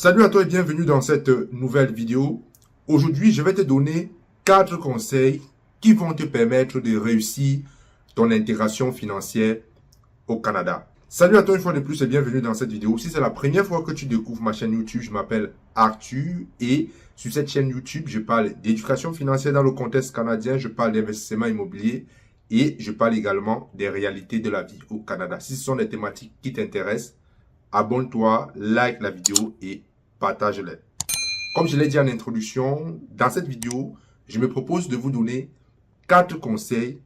Salut à toi et bienvenue dans cette nouvelle vidéo. Aujourd'hui, je vais te donner 4 conseils qui vont te permettre de réussir ton intégration financière au Canada. Salut à toi une fois de plus et bienvenue dans cette vidéo. Si c'est la première fois que tu découvres ma chaîne YouTube, je m'appelle Arthur et sur cette chaîne YouTube, je parle d'éducation financière dans le contexte canadien, je parle d'investissement immobilier et je parle également des réalités de la vie au Canada. Si ce sont des thématiques qui t'intéressent, abonne-toi, like la vidéo et partage-les. Comme je l'ai dit en introduction, dans cette vidéo, je me propose de vous donner 4 conseils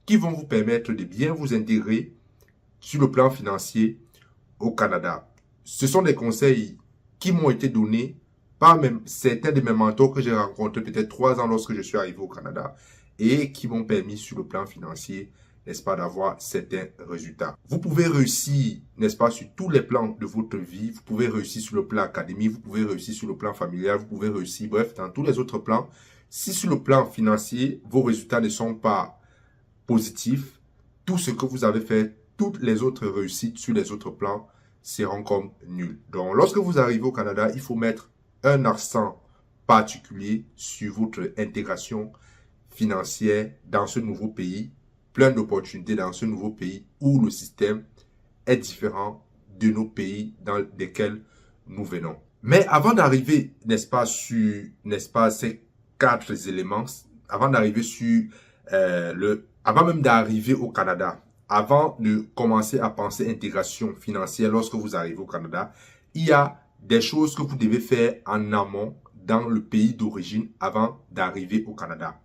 qui vont vous permettre de bien vous intégrer sur le plan financier au Canada. Ce sont des conseils qui m'ont été donnés par même certains de mes mentors que j'ai rencontrés peut-être 3 ans lorsque je suis arrivé au Canada et qui m'ont permis sur le plan financier, n'est-ce pas, d'avoir certains résultats. Vous pouvez réussir, n'est-ce pas, sur tous les plans de votre vie. Vous pouvez réussir sur le plan académique, vous pouvez réussir sur le plan familial, vous pouvez réussir, bref, dans tous les autres plans. Si sur le plan financier, vos résultats ne sont pas positifs, tout ce que vous avez fait, toutes les autres réussites sur les autres plans seront comme nuls. Donc, lorsque vous arrivez au Canada, il faut mettre un accent particulier sur votre intégration financière dans ce nouveau pays, plein d'opportunités dans ce nouveau pays où le système est différent de nos pays dans lesquels nous venons. Mais avant d'arriver, n'est-ce pas, sur, n'est-ce pas, ces 4 éléments, avant d'arriver sur avant même d'arriver au Canada, avant de commencer à penser intégration financière lorsque vous arrivez au Canada, il y a des choses que vous devez faire en amont dans le pays d'origine avant d'arriver au Canada.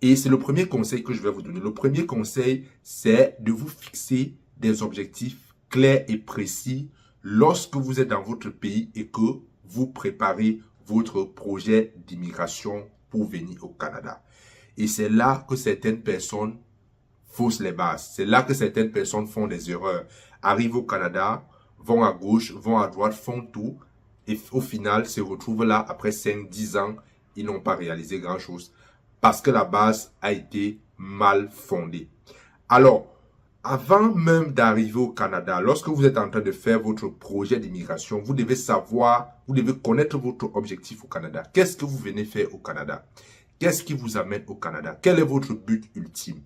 Et c'est le premier conseil que je vais vous donner. Le premier conseil, c'est de vous fixer des objectifs clairs et précis lorsque vous êtes dans votre pays et que vous préparez votre projet d'immigration pour venir au Canada. Et c'est là que certaines personnes faussent les bases. C'est là que certaines personnes font des erreurs. Arrivent au Canada, vont à gauche, vont à droite, font tout. Et au final, se retrouvent là après 5-10 ans. Ils n'ont pas réalisé grand-chose parce que la base a été mal fondée. Alors, avant même d'arriver au Canada, lorsque vous êtes en train de faire votre projet d'immigration, vous devez savoir, vous devez connaître votre objectif au Canada. Qu'est-ce que vous venez faire au Canada? Qu'est-ce qui vous amène au Canada? Quel est votre but ultime?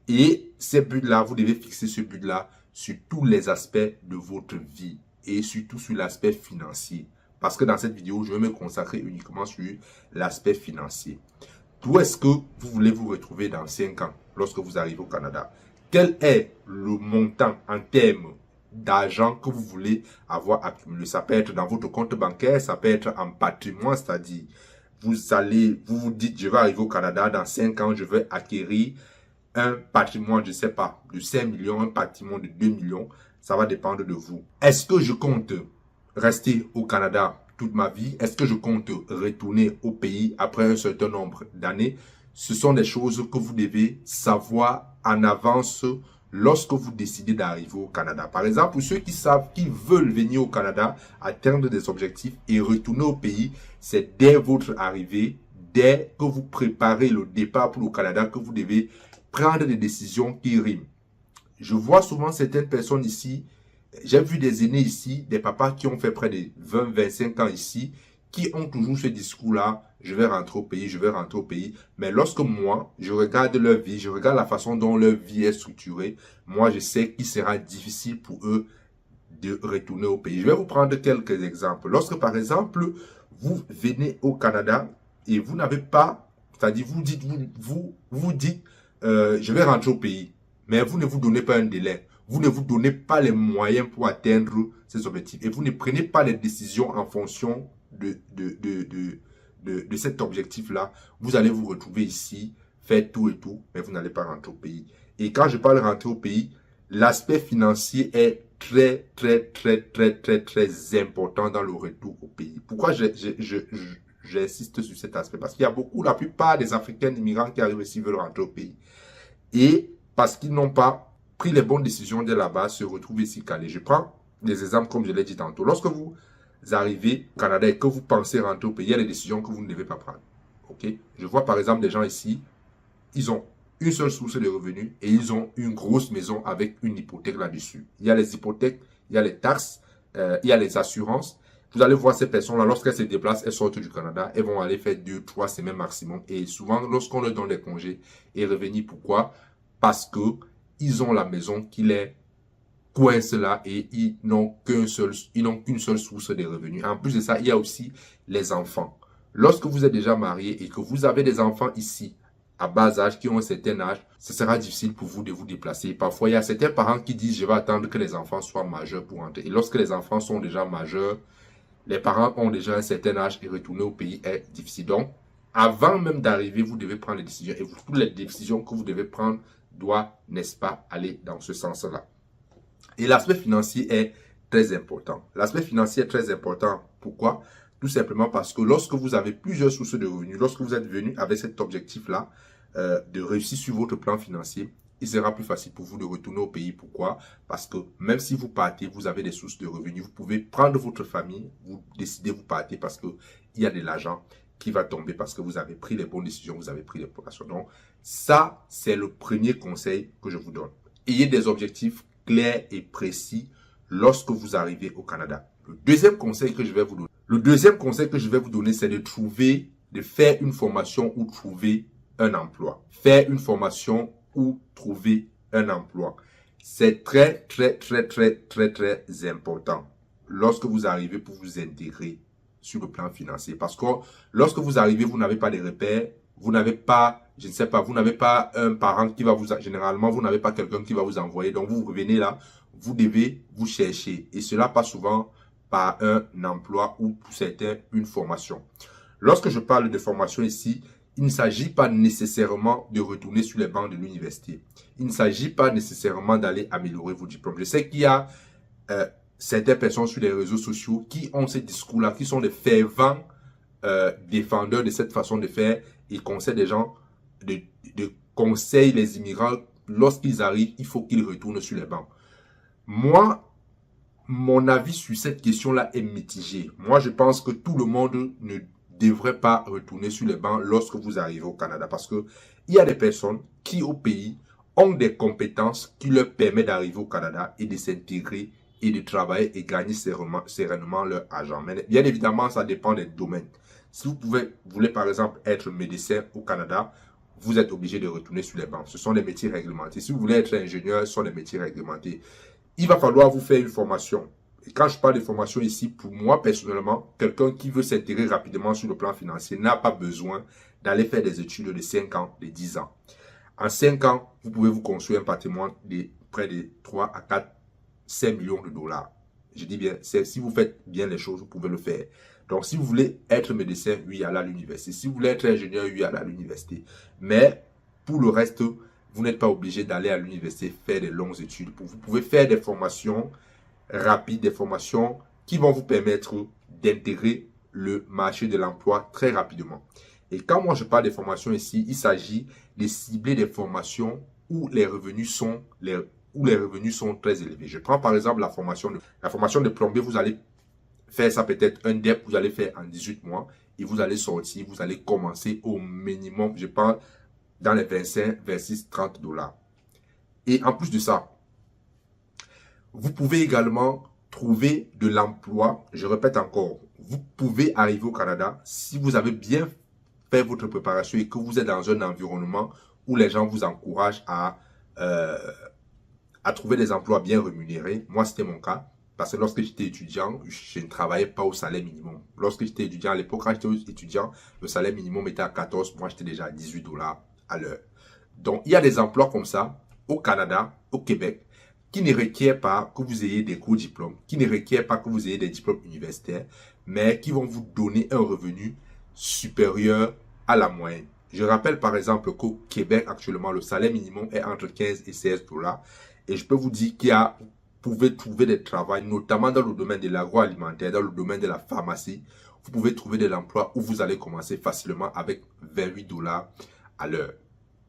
Et ces buts-là, vous devez fixer ce but-là sur tous les aspects de votre vie et surtout sur l'aspect financier. Parce que dans cette vidéo, je vais me consacrer uniquement sur l'aspect financier. D'où est-ce que vous voulez vous retrouver dans 5 ans lorsque vous arrivez au Canada? Quel est le montant en termes d'argent que vous voulez avoir accumulé? Ça peut être dans votre compte bancaire, ça peut être en patrimoine, c'est-à-dire vous vous dites, je vais arriver au Canada, dans 5 ans, je vais acquérir un patrimoine, je ne sais pas, de 5 millions, un patrimoine de 2 millions. Ça va dépendre de vous. Est-ce que je compte rester au Canada toute ma vie? Est-ce que je compte retourner au pays après un certain nombre d'années? Ce sont des choses que vous devez savoir en avance lorsque vous décidez d'arriver au Canada. Par exemple, pour ceux qui savent qu'ils veulent venir au Canada, atteindre des objectifs et retourner au pays, c'est dès votre arrivée, dès que vous préparez le départ pour le Canada, que vous devez prendre des décisions qui riment. Je vois souvent certaines personnes ici, j'ai vu des aînés ici, des papas qui ont fait près de 20-25 ans ici, qui ont toujours ce discours-là, je vais rentrer au pays, je vais rentrer au pays. Mais lorsque moi, je regarde leur vie, je regarde la façon dont leur vie est structurée, moi, je sais qu'il sera difficile pour eux de retourner au pays. Je vais vous prendre quelques exemples. Lorsque, par exemple, vous venez au Canada et vous n'avez pas, c'est-à-dire vous dites, je vais rentrer au pays, mais vous ne vous donnez pas un délai. Vous ne vous donnez pas les moyens pour atteindre ces objectifs. Et vous ne prenez pas les décisions en fonction de cet objectif-là. Vous allez vous retrouver ici, faire tout et tout, mais vous n'allez pas rentrer au pays. Et quand je parle de rentrer au pays, l'aspect financier est très important dans le retour au pays. Pourquoi j'insiste sur cet aspect? Parce qu'il y a beaucoup, la plupart des Africains immigrants qui arrivent ici veulent rentrer au pays. Et parce qu'ils n'ont pas pris les bonnes décisions dès là-bas, se retrouvent ici calés. Je prends des exemples comme je l'ai dit tantôt. Lorsque vous arrivez au Canada et que vous pensez rentrer au pays, il y a des décisions que vous ne devez pas prendre. Ok? Je vois par exemple des gens ici, ils ont une seule source de revenus et ils ont une grosse maison avec une hypothèque là-dessus. Il y a les hypothèques, il y a les taxes, il y a les assurances. Vous allez voir ces personnes-là, lorsqu'elles se déplacent, elles sortent du Canada, elles vont aller faire 2-3 semaines maximum. Et souvent, lorsqu'on leur donne des congés et revenir, pourquoi? Parce que ils ont la maison qui les coince là et ils n'ont qu'une seule source de revenus. En plus de ça, il y a aussi les enfants. Lorsque vous êtes déjà marié et que vous avez des enfants ici, à bas âge, qui ont un certain âge, ce sera difficile pour vous de vous déplacer. Parfois, il y a certains parents qui disent, je vais attendre que les enfants soient majeurs pour rentrer. Et lorsque les enfants sont déjà majeurs, les parents ont déjà un certain âge et retourner au pays est difficile. Donc, avant même d'arriver, vous devez prendre les décisions. Et toutes les décisions que vous devez prendre doivent, n'est-ce pas, aller dans ce sens-là. Et l'aspect financier est très important. L'aspect financier est très important. Pourquoi? Tout simplement parce que lorsque vous avez plusieurs sources de revenus, lorsque vous êtes venu avec cet objectif-là, de réussir sur votre plan financier, il sera plus facile pour vous de retourner au pays. Pourquoi? Parce que même si vous partez, vous avez des sources de revenus. Vous pouvez prendre votre famille, vous décidez, vous partez parce qu'il y a de l'argent qui va tomber parce que vous avez pris les bonnes décisions, vous avez pris les bonnes actions. Donc, ça, c'est le premier conseil que je vous donne. Ayez des objectifs clairs et précis lorsque vous arrivez au Canada. Le deuxième conseil que je vais vous donner, c'est de faire une formation ou trouver un emploi. Faire une formation ou trouver un emploi. C'est très important lorsque vous arrivez pour vous intégrer sur le plan financier. Parce que lorsque vous arrivez, vous n'avez pas de repères, vous n'avez pas, je ne sais pas, vous n'avez pas un parent qui va vous, généralement, vous n'avez pas quelqu'un qui va vous envoyer. Donc, vous revenez là, vous devez vous chercher. Et cela passe souvent par un emploi ou pour certains, une formation. Lorsque je parle de formation ici, il ne s'agit pas nécessairement de retourner sur les bancs de l'université. Il ne s'agit pas nécessairement d'aller améliorer vos diplômes. Je sais qu'il y a certaines personnes sur les réseaux sociaux qui ont ce discours-là, qui sont des fervents défendeurs de cette façon de faire et conseillent des gens, conseillent les immigrants, lorsqu'ils arrivent, il faut qu'ils retournent sur les bancs. Moi, mon avis sur cette question-là est mitigé. Moi, je pense que tout le monde ne devrait pas retourner sur les bancs lorsque vous arrivez au Canada. Parce que il y a des personnes qui, au pays, ont des compétences qui leur permettent d'arriver au Canada et de s'intégrer et de travailler et gagner sereinement leur argent. Mais bien évidemment, ça dépend des domaines. Si vous voulez par exemple être médecin au Canada, vous êtes obligé de retourner sur les bancs. Ce sont des métiers réglementés. Si vous voulez être ingénieur, ce sont des métiers réglementés. Il va falloir vous faire une formation. Et quand je parle de formation ici, pour moi personnellement, quelqu'un qui veut s'intégrer rapidement sur le plan financier n'a pas besoin d'aller faire des études de 5 ans, de 10 ans. En 5 ans, vous pouvez vous construire un patrimoine de près de 3 à 4, 5 millions de dollars. Je dis bien, si vous faites bien les choses, vous pouvez le faire. Donc, si vous voulez être médecin, oui, allez à l'université. Si vous voulez être ingénieur, oui, allez à l'université. Mais pour le reste, vous n'êtes pas obligé d'aller à l'université faire des longues études. Vous pouvez faire des formations rapides, des formations qui vont vous permettre d'intégrer le marché de l'emploi très rapidement. Et quand moi je parle des formations ici, il s'agit de cibler des formations où les revenus sont très élevés. Je prends par exemple la formation de plombier. Vous allez faire ça peut-être un DEP, vous allez faire en 18 mois et vous allez sortir, vous allez commencer au minimum, je parle dans les 25, 26, 30 dollars. Et en plus de ça, vous pouvez également trouver de l'emploi. Je répète encore, vous pouvez arriver au Canada si vous avez bien fait votre préparation et que vous êtes dans un environnement où les gens vous encouragent à trouver des emplois bien rémunérés. Moi, c'était mon cas. Parce que lorsque j'étais étudiant, je ne travaillais pas au salaire minimum. Lorsque j'étais étudiant, à l'époque, quand j'étais étudiant, le salaire minimum était à 14. Moi, j'étais déjà à 18 dollars à l'heure. Donc, il y a des emplois comme ça au Canada, au Québec, qui ne requièrent pas que vous ayez des gros diplômes, qui ne requièrent pas que vous ayez des diplômes universitaires, mais qui vont vous donner un revenu supérieur à la moyenne. Je rappelle par exemple qu'au Québec, actuellement, le salaire minimum est entre 15 et 16 dollars. Et je peux vous dire qu'il y a, vous pouvez trouver des travaux, notamment dans le domaine de l'agroalimentaire, dans le domaine de la pharmacie. Vous pouvez trouver de l'emploi où vous allez commencer facilement avec 28 dollars à l'heure.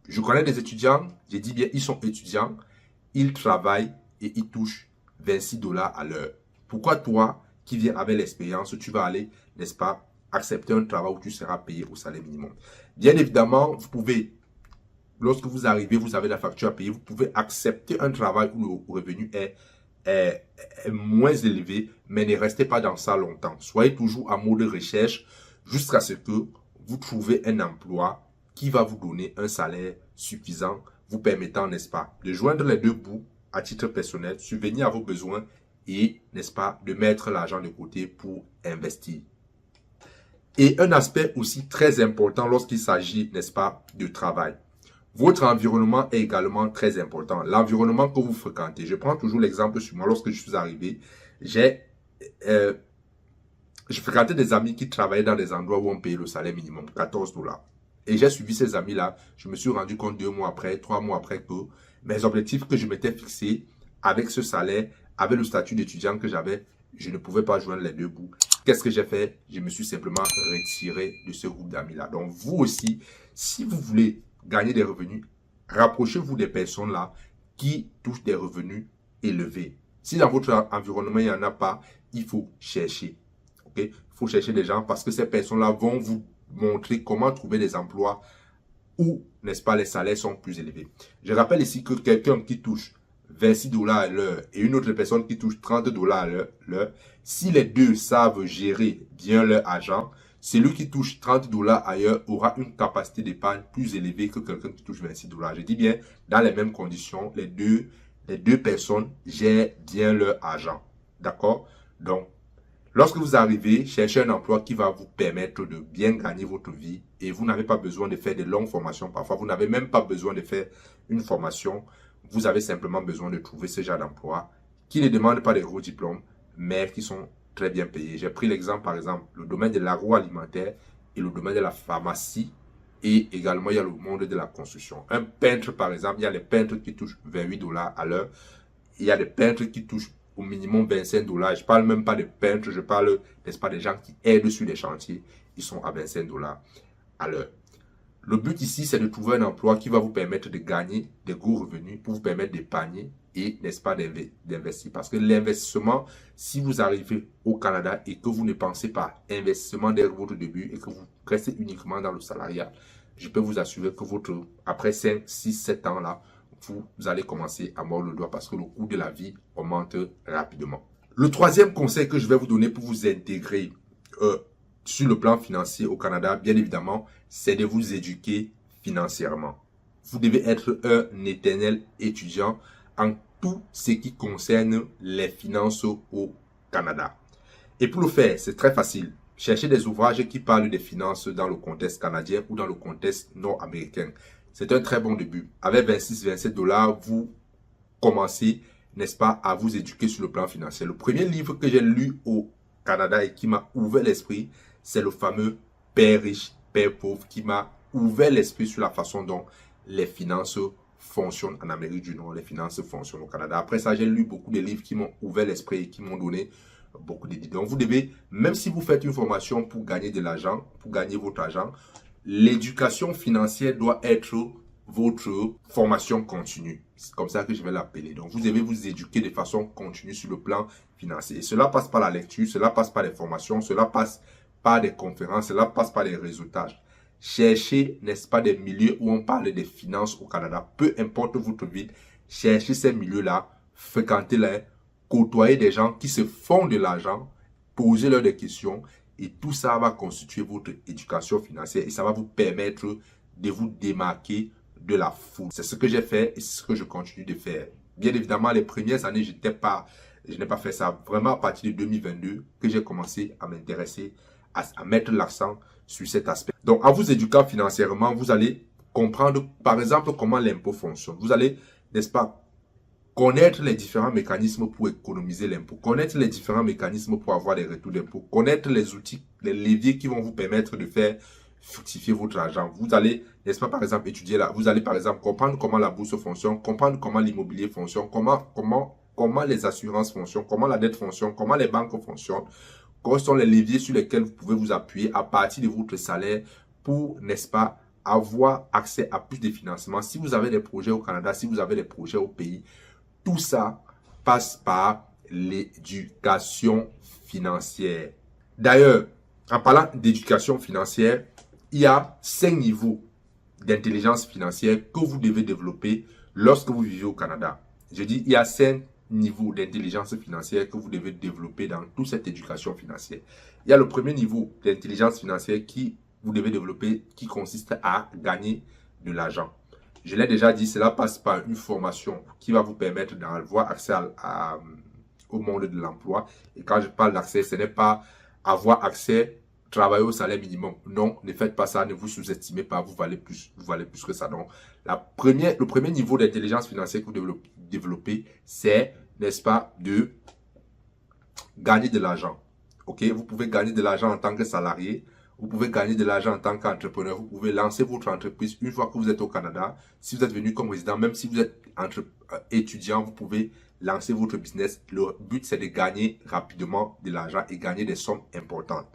Je connais des étudiants, j'ai dit bien, ils sont étudiants, ils travaillent et ils touchent 26 dollars à l'heure. Pourquoi toi, qui viens avec l'expérience, tu vas aller, n'est-ce pas, accepter un travail où tu seras payé au salaire minimum? Bien évidemment, vous pouvez, lorsque vous arrivez, vous avez la facture à payer, vous pouvez accepter un travail où le revenu est est moins élevé, mais ne restez pas dans ça longtemps. Soyez toujours en mode recherche jusqu'à ce que vous trouvez un emploi qui va vous donner un salaire suffisant, vous permettant, n'est-ce pas, de joindre les deux bouts à titre personnel, subvenir à vos besoins et, n'est-ce pas, de mettre l'argent de côté pour investir. Et un aspect aussi très important lorsqu'il s'agit, n'est-ce pas, de travail. Votre environnement est également très important. L'environnement que vous fréquentez. Je prends toujours l'exemple sur moi. Lorsque je suis arrivé, je fréquentais des amis qui travaillaient dans des endroits où on payait le salaire minimum, 14 $. Et j'ai suivi ces amis-là. Je me suis rendu compte 2 mois après, 3 mois après que mes objectifs que je m'étais fixés avec ce salaire, avec le statut d'étudiant que j'avais, je ne pouvais pas joindre les deux bouts. Qu'est-ce que j'ai fait? Je me suis simplement retiré de ce groupe d'amis-là. Donc, vous aussi, si vous voulez gagner des revenus, rapprochez-vous des personnes là qui touchent des revenus élevés. Si dans votre environnement, il n'y en a pas, il faut chercher. Okay? Il faut chercher des gens parce que ces personnes-là vont vous montrer comment trouver des emplois où, n'est-ce pas, les salaires sont plus élevés. Je rappelle ici que quelqu'un qui touche 26 $ à l'heure et une autre personne qui touche 30 $ à l'heure, si les deux savent gérer bien leur argent, celui qui touche 30 $ ailleurs aura une capacité d'épargne plus élevée que quelqu'un qui touche 26 $. Je dis bien, dans les mêmes conditions, les deux personnes gèrent bien leur argent. D'accord? Donc, lorsque vous arrivez, cherchez un emploi qui va vous permettre de bien gagner votre vie et vous n'avez pas besoin de faire de longues formations. Parfois, vous n'avez même pas besoin de faire une formation. Vous avez simplement besoin de trouver ce genre d'emploi qui ne demande pas de gros diplômes, mais qui sont très bien payés. J'ai pris l'exemple, par exemple, le domaine de l'agroalimentaire et le domaine de la pharmacie. Et également, il y a le monde de la construction. Un peintre, par exemple, il y a les peintres qui touchent 28 $ à l'heure. Il y a des peintres qui touchent au minimum 25 $. Je ne parle même pas de peintres, je parle, n'est-ce pas, des gens qui aident sur les chantiers. Ils sont à 25 $ à l'heure. Le but ici, c'est de trouver un emploi qui va vous permettre de gagner des gros revenus, pour vous permettre d'épargner et, n'est-ce pas, d'investir. Parce que l'investissement, si vous arrivez au Canada et que vous ne pensez pas investissement dès votre début et que vous restez uniquement dans le salariat, je peux vous assurer que après 5, 6, 7 ans là, vous allez commencer à mordre le doigt parce que le coût de la vie augmente rapidement. Le troisième conseil que je vais vous donner pour vous intégrer sur le plan financier au Canada, bien évidemment, c'est de vous éduquer financièrement. Vous devez être un éternel étudiant en tout ce qui concerne les finances au Canada. Et pour le faire, c'est très facile. Cherchez des ouvrages qui parlent des finances dans le contexte canadien ou dans le contexte nord-américain. C'est un très bon début. Avec 26-27 $, vous commencez, n'est-ce pas, à vous éduquer sur le plan financier. Le premier livre que j'ai lu au Canada et qui m'a ouvert l'esprit, c'est le fameux Père riche, Père pauvre, qui m'a ouvert l'esprit sur la façon dont les finances fonctionnent en Amérique du Nord, les finances fonctionnent au Canada. Après ça, j'ai lu beaucoup de livres qui m'ont ouvert l'esprit et qui m'ont donné beaucoup d'idées. Donc, vous devez, même si vous faites une formation pour gagner de l'argent, pour gagner votre argent, l'éducation financière doit être votre formation continue. C'est comme ça que je vais l'appeler. Donc, vous devez vous éduquer de façon continue sur le plan financier. Et cela passe par la lecture, cela passe par les formations, cela passe par des conférences, cela passe par des réseautages. Cherchez, n'est-ce pas, des milieux où on parle des finances au Canada. Peu importe votre ville, cherchez ces milieux-là, fréquentez-les, côtoyez des gens qui se font de l'argent, posez-leur des questions et tout ça va constituer votre éducation financière et ça va vous permettre de vous démarquer de la foule. C'est ce que j'ai fait et c'est ce que je continue de faire. Bien évidemment, les premières années, je n'ai pas fait ça. Vraiment à partir de 2022 que j'ai commencé à m'intéresser, à mettre l'accent sur cet aspect. Donc, en vous éduquant financièrement, vous allez comprendre, par exemple, comment l'impôt fonctionne. Vous allez, n'est-ce pas, connaître les différents mécanismes pour économiser l'impôt, connaître les différents mécanismes pour avoir des retours d'impôt, connaître les outils, les leviers qui vont vous permettre de faire fructifier votre argent. Vous allez, n'est-ce pas, par exemple, étudier là. Vous allez, par exemple, comprendre comment la bourse fonctionne, comprendre comment l'immobilier fonctionne, comment les assurances fonctionnent, comment la dette fonctionne, comment les banques fonctionnent, quels sont les leviers sur lesquels vous pouvez vous appuyer à partir de votre salaire pour, n'est-ce pas, avoir accès à plus de financement. Si vous avez des projets au Canada, si vous avez des projets au pays, tout ça passe par l'éducation financière. D'ailleurs, en parlant d'éducation financière, il y a 5 niveaux d'intelligence financière que vous devez développer lorsque vous vivez au Canada. Je dis, il y a 5 niveaux d'intelligence financière que vous devez développer dans toute cette éducation financière. Il y a le premier niveau d'intelligence financière qui vous devez développer, qui consiste à gagner de l'argent. Je l'ai déjà dit, cela passe par une formation qui va vous permettre d'avoir accès au monde de l'emploi. Et quand je parle d'accès, ce n'est pas avoir accès, travailler au salaire minimum. Non, ne faites pas ça, ne vous sous-estimez pas, vous valez plus que ça. Donc, le premier niveau d'intelligence financière que vous développez, c'est, n'est-ce pas, de gagner de l'argent. Ok, vous pouvez gagner de l'argent en tant que salarié, vous pouvez gagner de l'argent en tant qu'entrepreneur, vous pouvez lancer votre entreprise une fois que vous êtes au Canada. Si vous êtes venu comme résident, même si vous êtes étudiant, vous pouvez lancer votre business. Le but, c'est de gagner rapidement de l'argent et gagner des sommes importantes.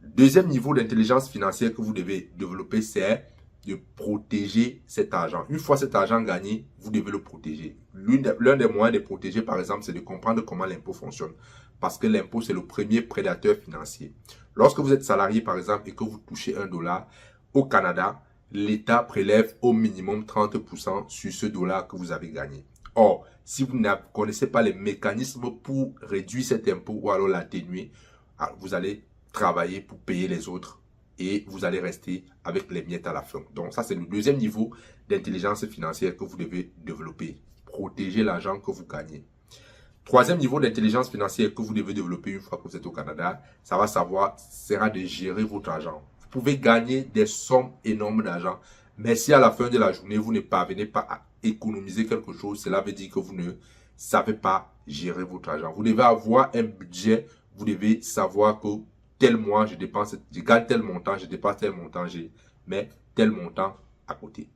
Deuxième niveau d'intelligence financière que vous devez développer, c'est de protéger cet argent. Une fois cet argent gagné, vous devez le protéger. L'un des moyens de protéger, par exemple, c'est de comprendre comment l'impôt fonctionne. Parce que l'impôt, c'est le premier prédateur financier. Lorsque vous êtes salarié, par exemple, et que vous touchez $1, au Canada, l'État prélève au minimum 30% sur ce dollar que vous avez gagné. Or, si vous ne connaissez pas les mécanismes pour réduire cet impôt ou alors l'atténuer, vous allez travailler pour payer les autres et vous allez rester avec les miettes à la fin. Donc ça, c'est le deuxième niveau d'intelligence financière que vous devez développer. Protéger l'argent que vous gagnez. Troisième niveau d'intelligence financière que vous devez développer une fois que vous êtes au Canada, sera de gérer votre argent. Vous pouvez gagner des sommes énormes d'argent, mais si à la fin de la journée, vous ne parvenez pas à économiser quelque chose, cela veut dire que vous ne savez pas gérer votre argent. Vous devez avoir un budget, vous devez savoir que tel mois, je gagne tel montant, je dépense tel montant, je mets tel montant à côté.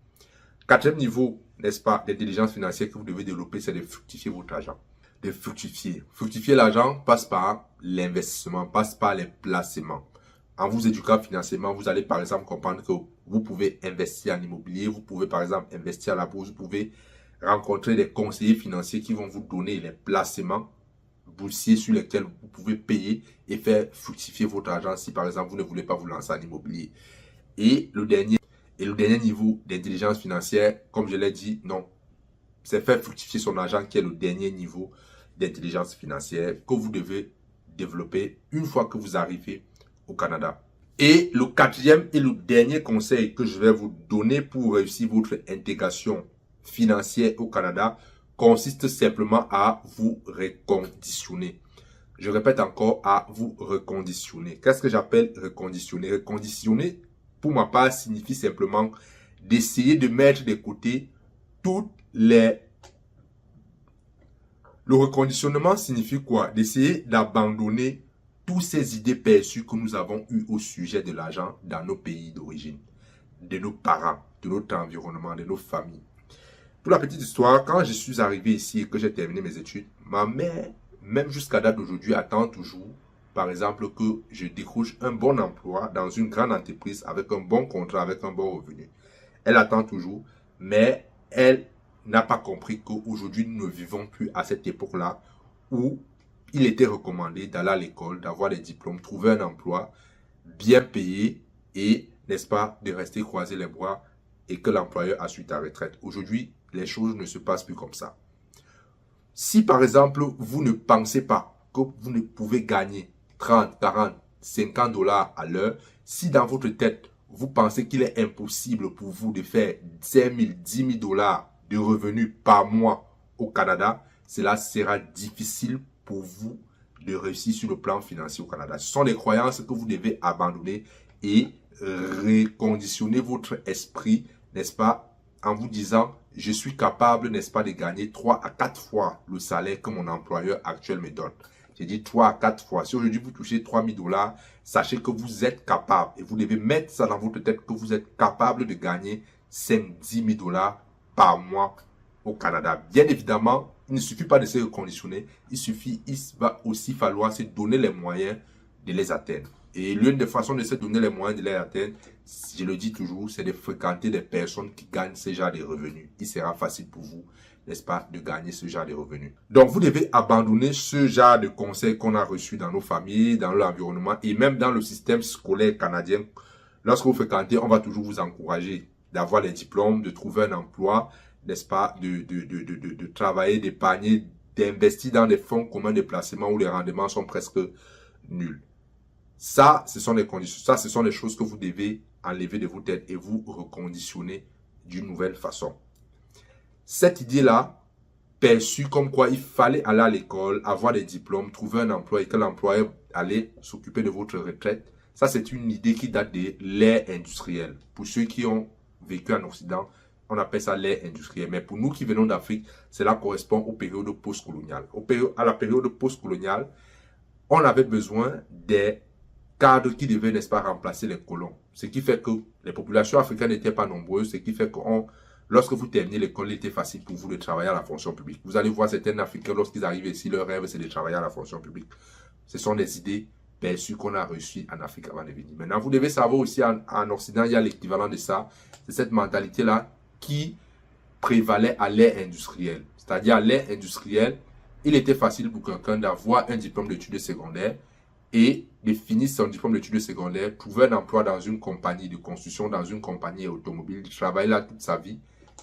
Quatrième niveau, n'est-ce pas, d'intelligence financière que vous devez développer, c'est de fructifier votre argent. De fructifier. Fructifier l'argent passe par l'investissement, passe par les placements. En vous éduquant financièrement, vous allez par exemple comprendre que vous pouvez investir en immobilier, vous pouvez par exemple investir à la bourse, vous pouvez rencontrer des conseillers financiers qui vont vous donner les placements boursiers sur lesquels vous pouvez payer et faire fructifier votre argent si par exemple vous ne voulez pas vous lancer en immobilier. Et le dernier niveau d'intelligence financière, comme je l'ai dit, non, c'est faire fructifier son argent qui est le dernier niveau d'intelligence financière que vous devez développer une fois que vous arrivez au Canada. Et le quatrième et le dernier conseil que je vais vous donner pour réussir votre intégration financière au Canada consiste simplement à vous reconditionner. Je répète encore, à vous reconditionner. Qu'est-ce que j'appelle reconditionner? Reconditionner, pour ma part, signifie simplement d'essayer de mettre de côté toutes les... Le reconditionnement signifie quoi? D'essayer d'abandonner toutes ces idées perçues que nous avons eues au sujet de l'argent dans nos pays d'origine, de nos parents, de notre environnement, de nos familles. Pour la petite histoire, quand je suis arrivé ici et que j'ai terminé mes études, ma mère, même jusqu'à date d'aujourd'hui, attend toujours, par exemple, que je décroche un bon emploi dans une grande entreprise avec un bon contrat, avec un bon revenu. Elle attend toujours, mais elle n'a pas compris qu'aujourd'hui, nous ne vivons plus à cette époque-là où il était recommandé d'aller à l'école, d'avoir des diplômes, trouver un emploi bien payé et, n'est-ce pas, de rester croiser les bras et que l'employeur assure ta retraite. Aujourd'hui, les choses ne se passent plus comme ça. Si par exemple, vous ne pensez pas que vous ne pouvez gagner 30, 40, 50 $ à l'heure, si dans votre tête, vous pensez qu'il est impossible pour vous de faire 5 000, 10 000 $ de revenus par mois au Canada, cela sera difficile pour vous de réussir sur le plan financier au Canada. Ce sont des croyances que vous devez abandonner et reconditionner votre esprit, n'est-ce pas, en vous disant, je suis capable, n'est-ce pas, de gagner 3 à 4 fois le salaire que mon employeur actuel me donne. J'ai dit 3 à 4 fois. Si aujourd'hui vous touchez 3 000 $, sachez que vous êtes capable. Et vous devez mettre ça dans votre tête que vous êtes capable de gagner 5 10 000 $ par mois au Canada. Bien évidemment, il ne suffit pas de se reconditionner. Il va aussi falloir se donner les moyens de les atteindre. Et l'une des façons de se donner les moyens de les atteindre, je le dis toujours, c'est de fréquenter des personnes qui gagnent ce genre de revenus. Il sera facile pour vous, n'est-ce pas, de gagner ce genre de revenus. Donc, vous devez abandonner ce genre de conseils qu'on a reçus dans nos familles, dans l'environnement et même dans le système scolaire canadien. Lorsque vous fréquentez, on va toujours vous encourager d'avoir les diplômes, de trouver un emploi, n'est-ce pas, de travailler, d'épargner, d'investir dans des fonds communs de placement où les rendements sont presque nuls. Ça, ce sont les conditions. Ça, ce sont les choses que vous devez enlever de votre tête et vous reconditionner d'une nouvelle façon. Cette idée-là, perçue comme quoi il fallait aller à l'école, avoir des diplômes, trouver un emploi et que l'employeur allait s'occuper de votre retraite, ça c'est une idée qui date de l'ère industrielle. Pour ceux qui ont vécu en Occident, on appelle ça l'ère industrielle. Mais pour nous qui venons d'Afrique, cela correspond aux périodes post-coloniales. À la période post-coloniale, on avait besoin des cadres qui devaient, n'est-ce pas, remplacer les colons. Ce qui fait que les populations africaines n'étaient pas nombreuses, ce qui fait que lorsque vous terminez l'école, il était facile pour vous de travailler à la fonction publique. Vous allez voir certains Africains, lorsqu'ils arrivent ici, leur rêve, c'est de travailler à la fonction publique. Ce sont des idées perçues qu'on a reçues en Afrique avant de venir. Maintenant, vous devez savoir aussi, en Occident, il y a l'équivalent de ça. C'est cette mentalité-là qui prévalait à l'ère industrielle. C'est-à-dire, à l'ère industrielle, il était facile pour quelqu'un d'avoir un diplôme d'études secondaires et de finir son diplôme d'études secondaires, trouver un emploi dans une compagnie de construction, dans une compagnie automobile, travailler là toute sa vie.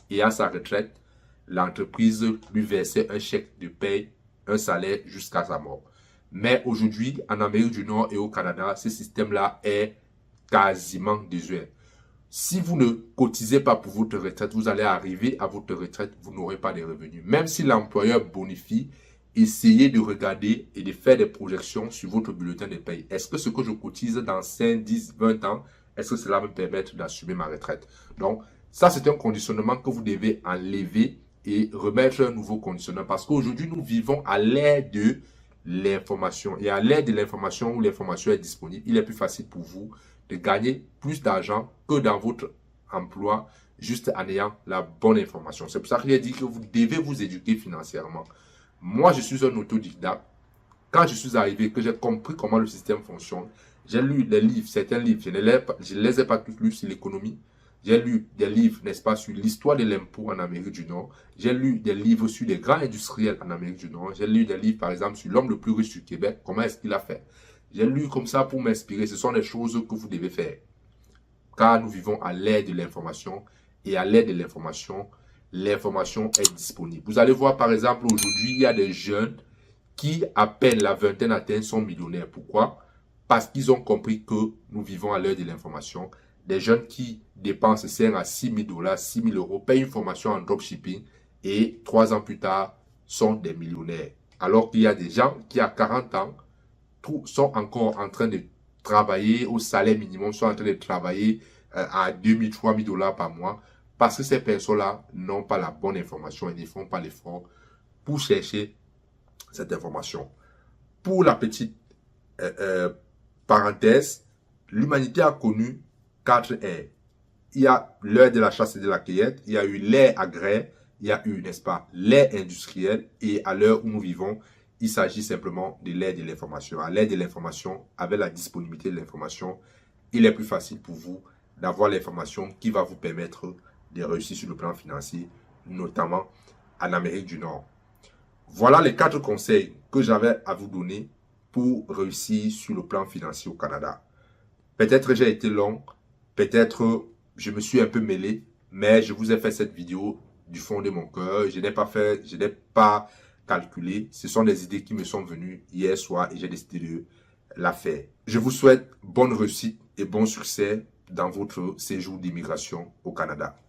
Et à sa retraite, l'entreprise lui versait un chèque de paye, un salaire jusqu'à sa mort. Mais aujourd'hui, en Amérique du Nord et au Canada, ce système-là est quasiment désuet. Si vous ne cotisez pas pour votre retraite, vous allez arriver à votre retraite, vous n'aurez pas de revenus. Même si l'employeur bonifie, essayez de regarder et de faire des projections sur votre bulletin de paye. Est-ce que ce que je cotise dans 5, 10, 20 ans, est-ce que cela me permettre d'assumer ma retraite? Donc, ça, c'est un conditionnement que vous devez enlever et remettre un nouveau conditionnement. Parce qu'aujourd'hui, nous vivons à l'ère de l'information. Et à l'ère de l'information, où l'information est disponible, il est plus facile pour vous de gagner plus d'argent que dans votre emploi, juste en ayant la bonne information. C'est pour ça qu'il a dit que vous devez vous éduquer financièrement. Moi, je suis un autodidacte. Quand je suis arrivé, que j'ai compris comment le système fonctionne, j'ai lu des livres, certains livres, je ne les ai pas tous lus sur l'économie. J'ai lu des livres, n'est-ce pas, sur l'histoire de l'impôt en Amérique du Nord. J'ai lu des livres sur les grands industriels en Amérique du Nord. J'ai lu des livres, par exemple, sur l'homme le plus riche du Québec. Comment est-ce qu'il a fait? J'ai lu comme ça pour m'inspirer. Ce sont des choses que vous devez faire. Car nous vivons à l'ère de l'information. Et à l'ère de l'information est disponible. Vous allez voir, par exemple, aujourd'hui, il y a des jeunes qui, à peine la vingtaine atteinte, sont millionnaires. Pourquoi? Parce qu'ils ont compris que nous vivons à l'ère de l'information. Des jeunes qui dépensent 5 à 6 000 $, 6 000 €, payent une formation en dropshipping et 3 ans plus tard sont des millionnaires. Alors qu'il y a des gens qui, à 40 ans, sont encore en train de travailler au salaire minimum, sont en train de travailler à 2 000, 3 000 $ par mois parce que ces personnes-là n'ont pas la bonne information et ne font pas l'effort pour chercher cette information. Pour la petite parenthèse, l'humanité a connu 4 ères. Il y a l'ère de la chasse et de la cueillette, il y a eu l'ère agraire, il y a eu, n'est-ce pas, l'ère industrielle, et à l'heure où nous vivons, il s'agit simplement de l'ère de l'information. À l'ère de l'information, avec la disponibilité de l'information, il est plus facile pour vous d'avoir l'information qui va vous permettre de réussir sur le plan financier, notamment en Amérique du Nord. Voilà les 4 conseils que j'avais à vous donner pour réussir sur le plan financier au Canada. Peut-être j'ai été long, peut-être je me suis un peu mêlé, mais je vous ai fait cette vidéo du fond de mon cœur. Je n'ai pas calculé. Ce sont des idées qui me sont venues hier soir et j'ai décidé de la faire. Je vous souhaite bonne réussite et bon succès dans votre séjour d'immigration au Canada.